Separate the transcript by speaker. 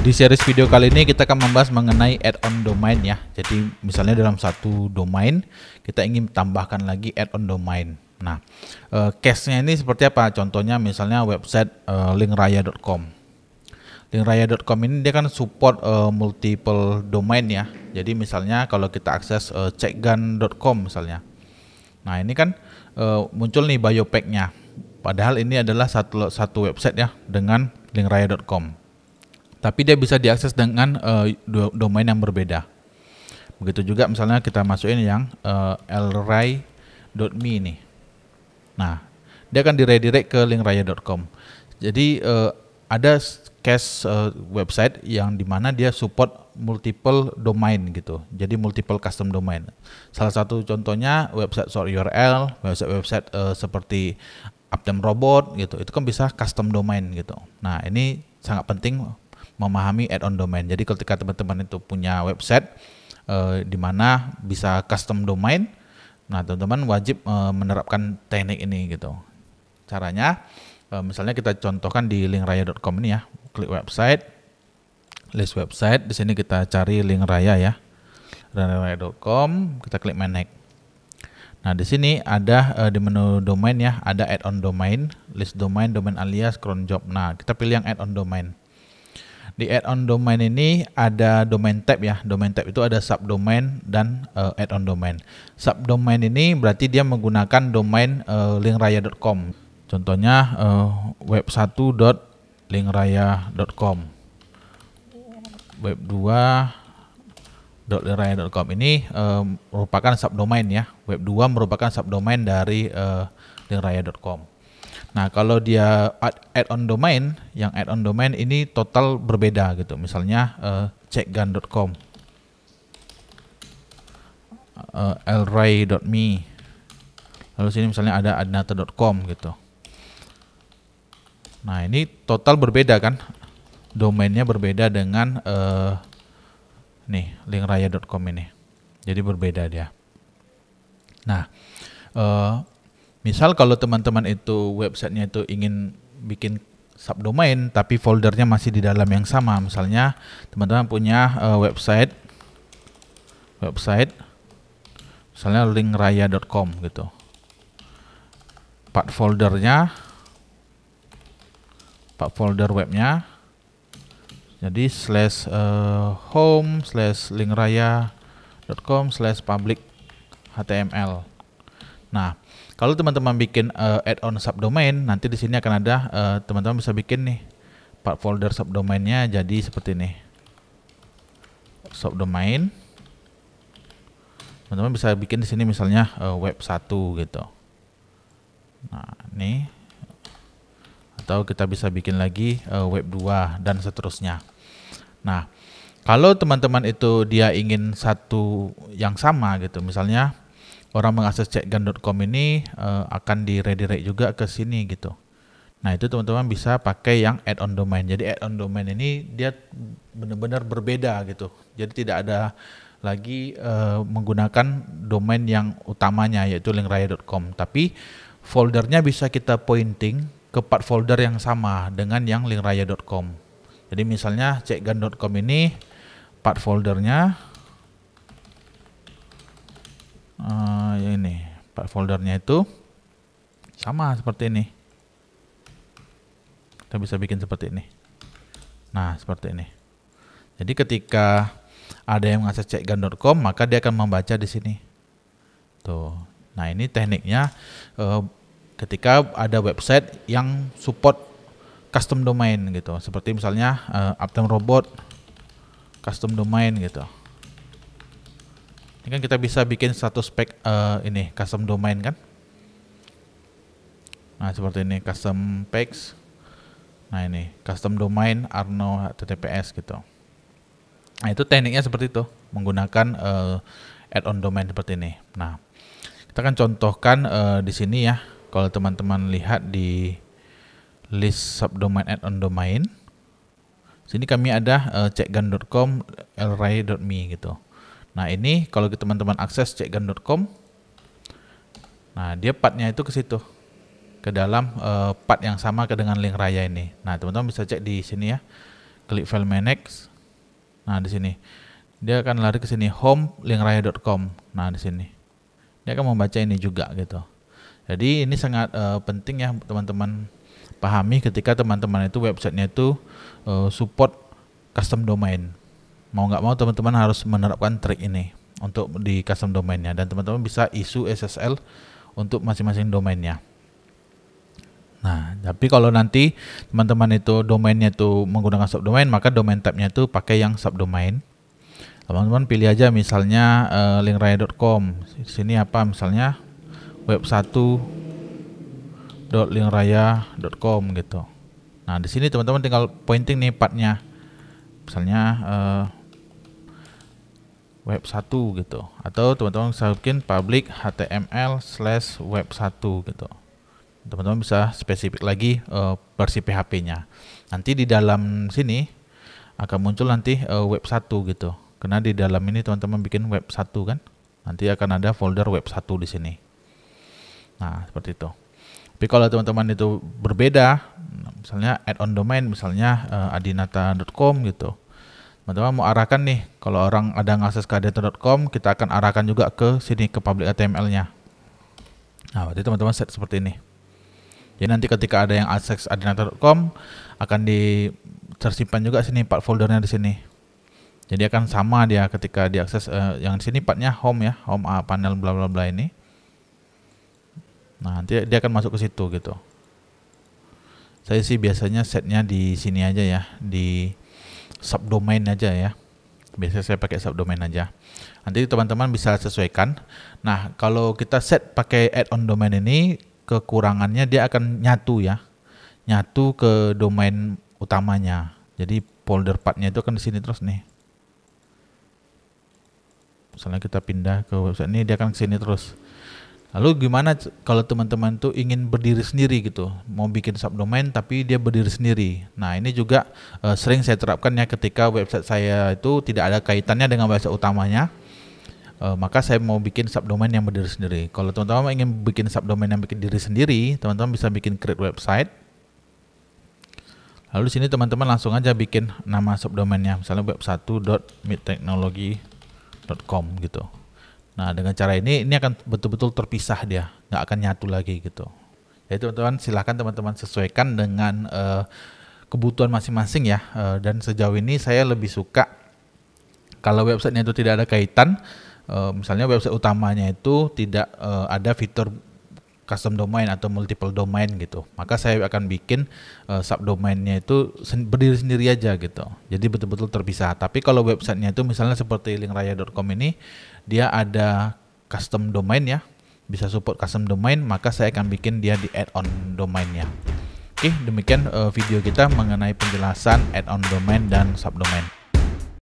Speaker 1: Di series video kali ini kita akan membahas mengenai add-on domain ya. Jadi misalnya dalam satu domain kita ingin tambahkan lagi add-on domain. Nah, case-nya ini seperti apa? Contohnya misalnya website linkraya.com. Linkraya.com ini dia kan support multiple domain ya. Jadi misalnya kalau kita akses cekgan.com misalnya. Nah, ini kan muncul nih bio pack-nya. Padahal ini adalah satu website ya dengan linkraya.com. Tapi dia bisa diakses dengan domain yang berbeda. Begitu juga misalnya kita masukin yang lray.me ini. Nah, dia akan diredirect ke linkraya.com. Jadi ada case website yang dimana dia support multiple domain gitu. Jadi multiple custom domain. Salah satu contohnya website sort URL, website seperti Uptime Robot gitu. Itu kan bisa custom domain gitu. Nah, ini sangat penting memahami add-on domain. Jadi ketika teman-teman itu punya website di mana bisa custom domain, nah teman-teman wajib menerapkan teknik ini gitu. Caranya misalnya kita contohkan di linkraya.com ini ya. Klik website, list website, di sini kita cari linkraya ya. linkraya.com, kita klik manage. Nah, di sini ada di menu domain ya, ada add-on domain, list domain, domain alias, cron job. Nah, kita pilih yang add-on domain. Di add-on domain ini ada domain tab ya. Domain tab itu ada subdomain dan add-on domain. Subdomain ini berarti dia menggunakan domain linkraya.com. Contohnya web1.linkraya.com, web2.linkraya.com ini merupakan subdomain ya. Web2 merupakan subdomain dari linkraya.com. Nah, kalau dia add-on domain, yang add-on domain ini total berbeda gitu. Misalnya cekgan.com, lray.me, lalu sini misalnya ada adnata.com gitu. Nah, ini total berbeda kan, domainnya berbeda dengan linkraya.com ini. Jadi berbeda dia. Nah, misal kalau teman-teman itu websitenya itu ingin bikin subdomain tapi foldernya masih di dalam yang sama. Misalnya teman-teman punya website misalnya linkraya.com gitu. Part folder webnya jadi /home/linkraya.com/public html. Nah, kalau teman-teman bikin add-on subdomain, nanti di sini akan ada teman-teman bisa bikin nih part folder subdomainnya jadi seperti ini. Subdomain. Teman-teman bisa bikin di sini misalnya web1 gitu. Nah, ini atau kita bisa bikin lagi web2 dan seterusnya. Nah, kalau teman-teman itu dia ingin satu yang sama gitu, misalnya orang mengakses cekgan.com ini akan di-redirect juga ke sini gitu. Nah, itu teman-teman bisa pakai yang add-on domain. Jadi add-on domain ini dia benar-benar berbeda gitu. Jadi tidak ada lagi menggunakan domain yang utamanya yaitu linkraya.com. Tapi foldernya bisa kita pointing ke part folder yang sama dengan yang linkraya.com. Jadi misalnya cekgan.com ini part foldernya ini part foldernya itu sama seperti ini. Kita bisa bikin seperti ini. Nah, seperti ini. Jadi ketika ada yang mengakses cekgan.com, maka dia akan membaca di sini. Tuh. Nah, ini tekniknya ketika ada website yang support custom domain gitu. Seperti misalnya Uptime Robot custom domain gitu. Ini kan kita bisa bikin satu spek ini custom domain kan. Nah, seperti ini custom page. Nah, ini custom domain arno https gitu. Nah, itu tekniknya seperti itu, menggunakan add-on domain seperti ini. Nah, kita akan contohkan di sini ya. Kalau teman-teman lihat di list subdomain add-on domain, sini kami ada cekgan.com lray.me gitu. Nah, ini kalau teman-teman akses cekgan.com, nah dia partnya itu ke situ, ke dalam part yang sama dengan linkraya ini. Nah, teman-teman bisa cek di sini ya. klik file manage. Nah, di sini dia akan lari ke sini home linkraya.com. Nah, di sini dia akan membaca ini juga gitu. Jadi ini sangat penting ya teman-teman pahami ketika teman-teman itu websitenya itu support custom domain. Mau nggak mau teman-teman harus menerapkan trik ini untuk di custom domainnya, dan teman-teman bisa issue SSL untuk masing-masing domainnya. Nah, tapi kalau nanti teman-teman itu domainnya itu menggunakan subdomain, maka domain type-nya itu pakai yang subdomain. Teman-teman pilih aja misalnya linkraya.com. Di sini apa misalnya web1.linkraya.com gitu. Nah, di sini teman-teman tinggal pointing nih partnya. Misalnya web1 gitu. Atau teman-teman bisa bikin public html/web1 gitu. Teman-teman bisa spesifik lagi versi PHP-nya. Nanti di dalam sini akan muncul nanti web1 gitu. Karena di dalam ini teman-teman bikin web1 kan. Nanti akan ada folder web1 di sini. Nah, seperti itu. Tapi kalau teman-teman itu berbeda, misalnya add-on domain, misalnya adinata.com gitu. Teman-teman mau arahkan nih, kalau orang ada ngakses ke adinata.com, kita akan arahkan juga ke sini, ke public HTML-nya. Nah, berarti teman-teman set seperti ini. Jadi nanti ketika ada yang akses adinata.com akan tersimpan juga sini part foldernya di sini. Jadi akan sama dia ketika diakses yang di sini partnya home ya, home panel bla bla bla ini. Nah, nanti dia akan masuk ke situ gitu. Saya sih biasanya setnya di sini aja ya, di subdomain aja ya. Biasanya saya pakai subdomain aja. Nanti teman-teman bisa sesuaikan. Nah, kalau kita set pakai add-on domain ini, kekurangannya dia akan nyatu ya, nyatu ke domain utamanya. Jadi folder partnya itu akan di sini terus nih. Misalnya kita pindah ke website ini, dia akan ke sini terus. Lalu gimana kalau teman-teman tuh ingin berdiri sendiri gitu, mau bikin subdomain tapi dia berdiri sendiri. Nah, ini juga sering saya terapkan ya ketika website saya itu tidak ada kaitannya dengan website utamanya. Maka saya mau bikin subdomain yang berdiri sendiri. Kalau teman-teman ingin bikin subdomain yang bikin diri sendiri, teman-teman bisa bikin create website. Lalu di sini teman-teman langsung aja bikin nama subdomainnya, misalnya web1.midtechnology.com gitu. Nah, dengan cara ini akan betul-betul terpisah dia, nggak akan nyatu lagi gitu. Jadi teman-teman silahkan teman-teman sesuaikan dengan kebutuhan masing-masing ya. Dan sejauh ini saya lebih suka kalau websitenya itu tidak ada kaitan. Misalnya website utamanya itu tidak ada fitur custom domain atau multiple domain gitu, maka saya akan bikin subdomainnya itu berdiri sendiri aja gitu, jadi betul-betul terpisah. Tapi kalau websitenya itu misalnya seperti linkraya.com ini, dia ada custom domain ya, bisa support custom domain, maka saya akan bikin dia di add-on domainnya. Oke, demikian video kita mengenai penjelasan add-on domain dan subdomain.